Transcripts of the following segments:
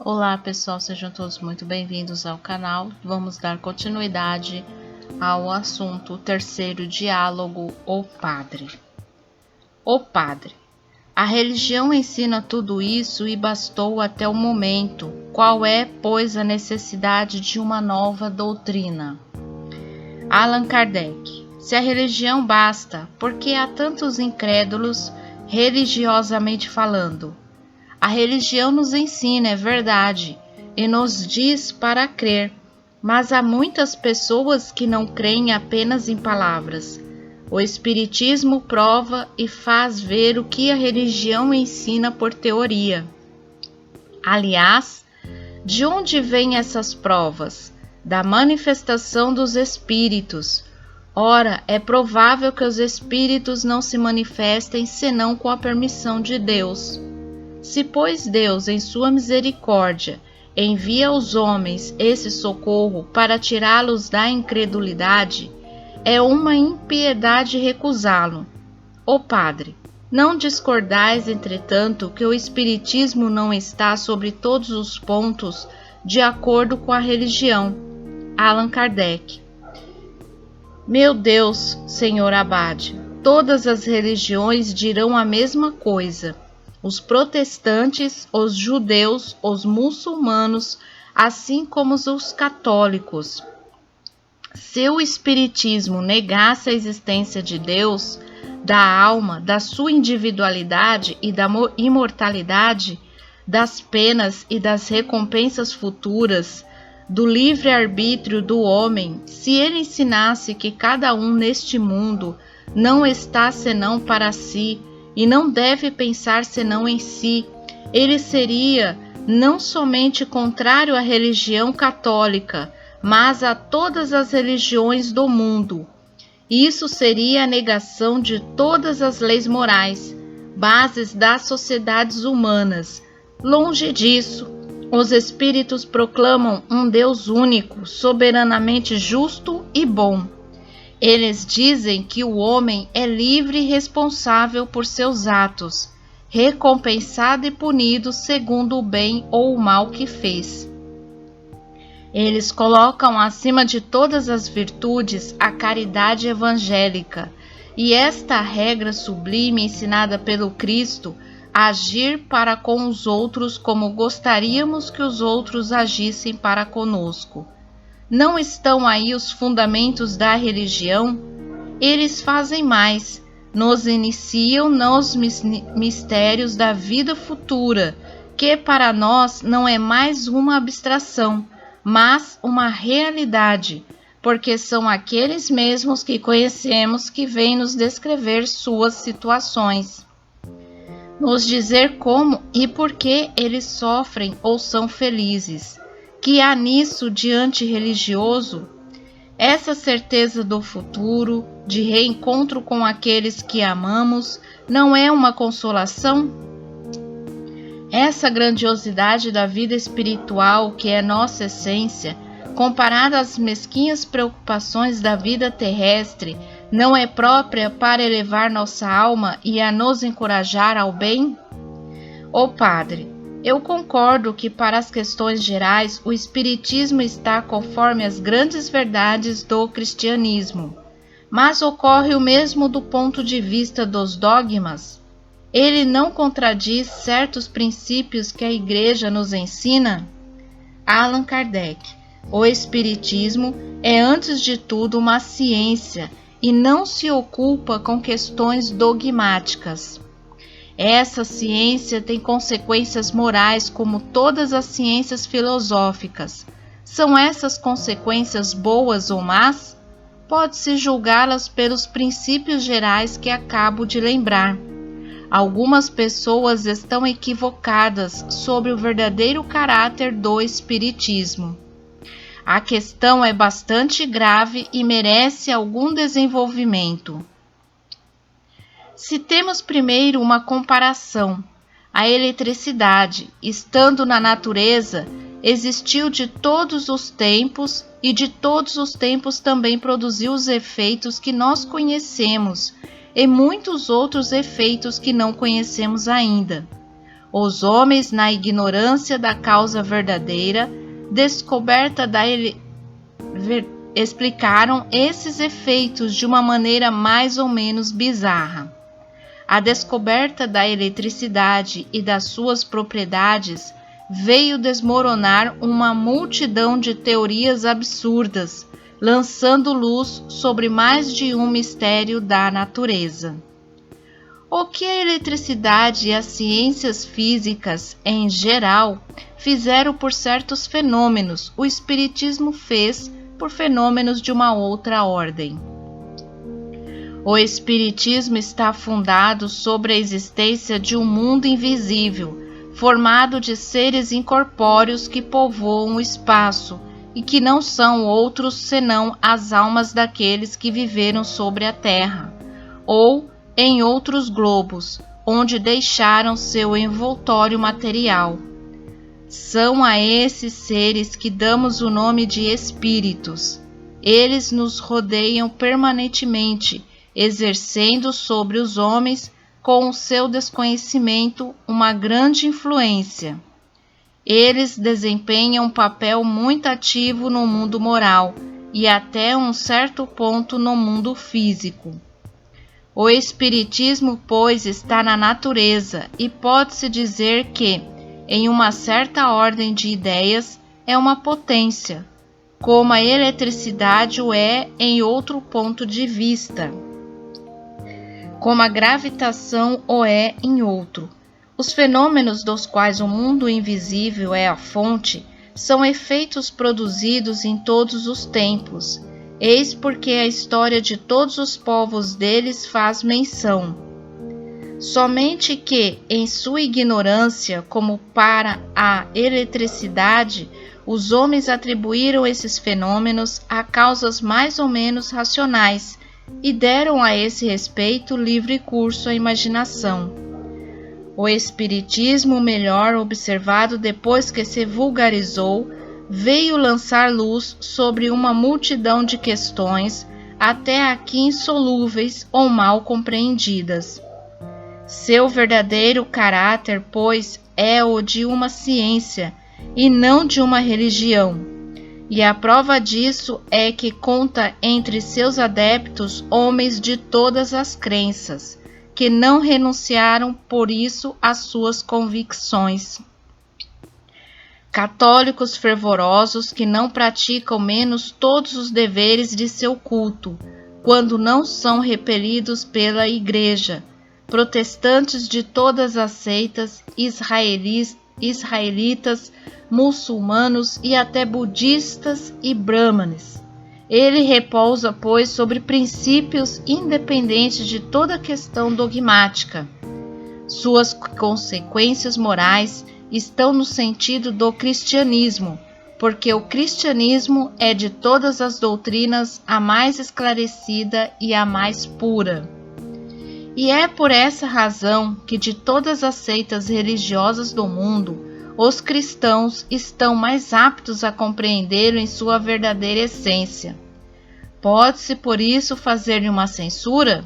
Olá pessoal, sejam todos muito bem-vindos ao canal. Vamos dar continuidade ao assunto terceiro diálogo, o padre. O padre. A religião ensina tudo isso e bastou até o momento. Qual é, pois, a necessidade de uma nova doutrina? Allan Kardec. Se a religião basta, por que há tantos incrédulos, religiosamente falando? A religião nos ensina, é verdade, e nos diz para crer, mas há muitas pessoas que não creem apenas em palavras. O Espiritismo prova e faz ver o que a religião ensina por teoria. Aliás, de onde vêm essas provas? Da manifestação dos espíritos. Ora, é provável que os espíritos não se manifestem senão com a permissão de Deus. Se, pois, Deus, em sua misericórdia, envia aos homens esse socorro para tirá-los da incredulidade, é uma impiedade recusá-lo. Ó Padre, não discordais, entretanto, que o Espiritismo não está sobre todos os pontos de acordo com a religião. Allan Kardec. Meu Deus, Senhor Abade, todas as religiões dirão a mesma coisa. Os protestantes, os judeus, os muçulmanos, assim como os católicos. Se o Espiritismo negasse a existência de Deus, da alma, da sua individualidade e da imortalidade, das penas e das recompensas futuras, do livre-arbítrio do homem, se ele ensinasse que cada um neste mundo não está senão para si, e não deve pensar senão em si, ele seria não somente contrário à religião católica, mas a todas as religiões do mundo. Isso seria a negação de todas as leis morais, bases das sociedades humanas. Longe disso, os espíritos proclamam um Deus único, soberanamente justo e bom. Eles dizem que o homem é livre e responsável por seus atos, recompensado e punido segundo o bem ou o mal que fez. Eles colocam acima de todas as virtudes a caridade evangélica, e esta regra sublime ensinada pelo Cristo, agir para com os outros como gostaríamos que os outros agissem para conosco. Não estão aí os fundamentos da religião? Eles fazem mais, nos iniciam nos mistérios da vida futura, que para nós não é mais uma abstração, mas uma realidade, porque são aqueles mesmos que conhecemos que vêm nos descrever suas situações, nos dizer como e por que eles sofrem ou são felizes. Que há nisso de antirreligioso? Essa certeza do futuro, de reencontro com aqueles que amamos, não é uma consolação? Essa grandiosidade da vida espiritual, que é nossa essência, comparada às mesquinhas preocupações da vida terrestre, não é própria para elevar nossa alma e a nos encorajar ao bem? Ó Padre, eu concordo que para as questões gerais o Espiritismo está conforme as grandes verdades do cristianismo, mas ocorre o mesmo do ponto de vista dos dogmas? Ele não contradiz certos princípios que a Igreja nos ensina? Allan Kardec. O Espiritismo é antes de tudo uma ciência e não se ocupa com questões dogmáticas. Essa ciência tem consequências morais como todas as ciências filosóficas. São essas consequências boas ou más? Pode-se julgá-las pelos princípios gerais que acabo de lembrar. Algumas pessoas estão equivocadas sobre o verdadeiro caráter do Espiritismo. A questão é bastante grave e merece algum desenvolvimento. Citemos primeiro uma comparação. A eletricidade, estando na natureza, existiu de todos os tempos e de todos os tempos também produziu os efeitos que nós conhecemos e muitos outros efeitos que não conhecemos ainda. homens, na ignorância da causa verdadeira, descoberta explicaram esses efeitos de uma maneira mais ou menos bizarra. A descoberta da eletricidade e das suas propriedades veio desmoronar uma multidão de teorias absurdas, lançando luz sobre mais de um mistério da natureza. O que a eletricidade e as ciências físicas, em geral, fizeram por certos fenômenos, o Espiritismo fez por fenômenos de uma outra ordem. O Espiritismo está fundado sobre a existência de um mundo invisível, formado de seres incorpóreos que povoam o espaço e que não são outros senão as almas daqueles que viveram sobre a Terra, ou em outros globos, onde deixaram seu envoltório material. São a esses seres que damos o nome de espíritos. Eles nos rodeiam permanentemente, exercendo sobre os homens, com o seu desconhecimento, uma grande influência. Eles desempenham um papel muito ativo no mundo moral e até um certo ponto no mundo físico. O Espiritismo, pois, está na natureza e pode-se dizer que, em uma certa ordem de ideias, é uma potência, como a eletricidade o é em outro ponto de vista, como a gravitação o é em outro. Os fenômenos dos quais o mundo invisível é a fonte são efeitos produzidos em todos os tempos. Eis porque a história de todos os povos deles faz menção. Somente que, em sua ignorância, como para a eletricidade, os homens atribuíram esses fenômenos a causas mais ou menos racionais e deram a esse respeito livre curso à imaginação. O Espiritismo, melhor observado depois que se vulgarizou, veio lançar luz sobre uma multidão de questões, até aqui insolúveis ou mal compreendidas. Seu verdadeiro caráter, pois, é o de uma ciência e não de uma religião, e a prova disso é que conta entre seus adeptos homens de todas as crenças, que não renunciaram por isso às suas convicções. Católicos fervorosos que não praticam menos todos os deveres de seu culto, quando não são repelidos pela Igreja, protestantes de todas as seitas, israelitas, muçulmanos e até budistas e brahmanes. Ele repousa, pois, sobre princípios independentes de toda questão dogmática. Suas consequências morais estão no sentido do cristianismo, porque o cristianismo é de todas as doutrinas a mais esclarecida e a mais pura. E é por essa razão que de todas as seitas religiosas do mundo, os cristãos estão mais aptos a compreendê-lo em sua verdadeira essência. Pode-se, por isso, fazer-lhe uma censura?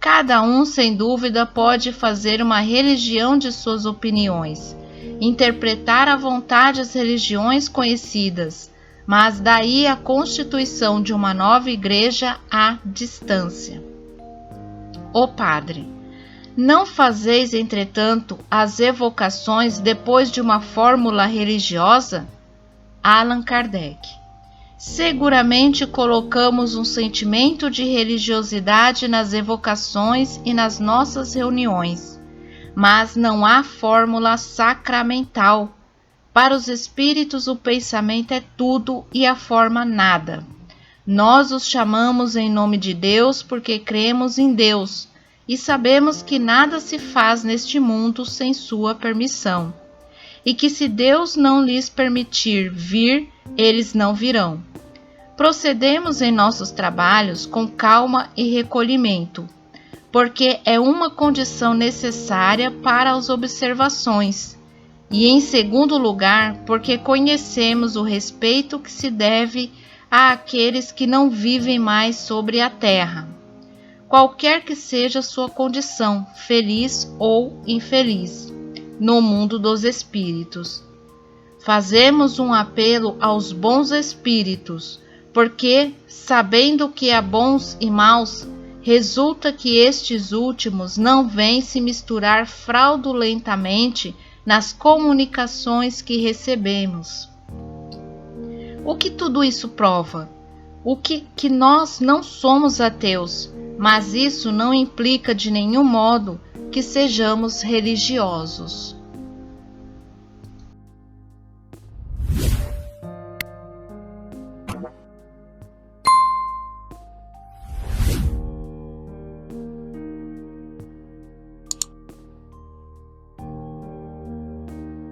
Cada um, sem dúvida, pode fazer uma religião de suas opiniões, interpretar à vontade as religiões conhecidas, mas daí a constituição de uma nova igreja há distância. Ó Padre, não fazeis, entretanto, as evocações depois de uma fórmula religiosa? Allan Kardec. Seguramente colocamos um sentimento de religiosidade nas evocações e nas nossas reuniões, mas não há fórmula sacramental. Para os espíritos o pensamento é tudo e a forma nada. Nós os chamamos em nome de Deus porque cremos em Deus e sabemos que nada se faz neste mundo sem sua permissão, e que se Deus não lhes permitir vir, eles não virão. Procedemos em nossos trabalhos com calma e recolhimento, porque é uma condição necessária para as observações, e em segundo lugar, porque conhecemos o respeito que se deve àqueles que não vivem mais sobre a terra, qualquer que seja sua condição, feliz ou infeliz. no mundo dos espíritos. Fazemos um apelo aos bons espíritos, porque, sabendo que há bons e maus, resulta que estes últimos não vêm se misturar fraudulentamente nas comunicações que recebemos. O que tudo isso prova? Que nós não somos ateus, mas isso não implica de nenhum modo que sejamos religiosos.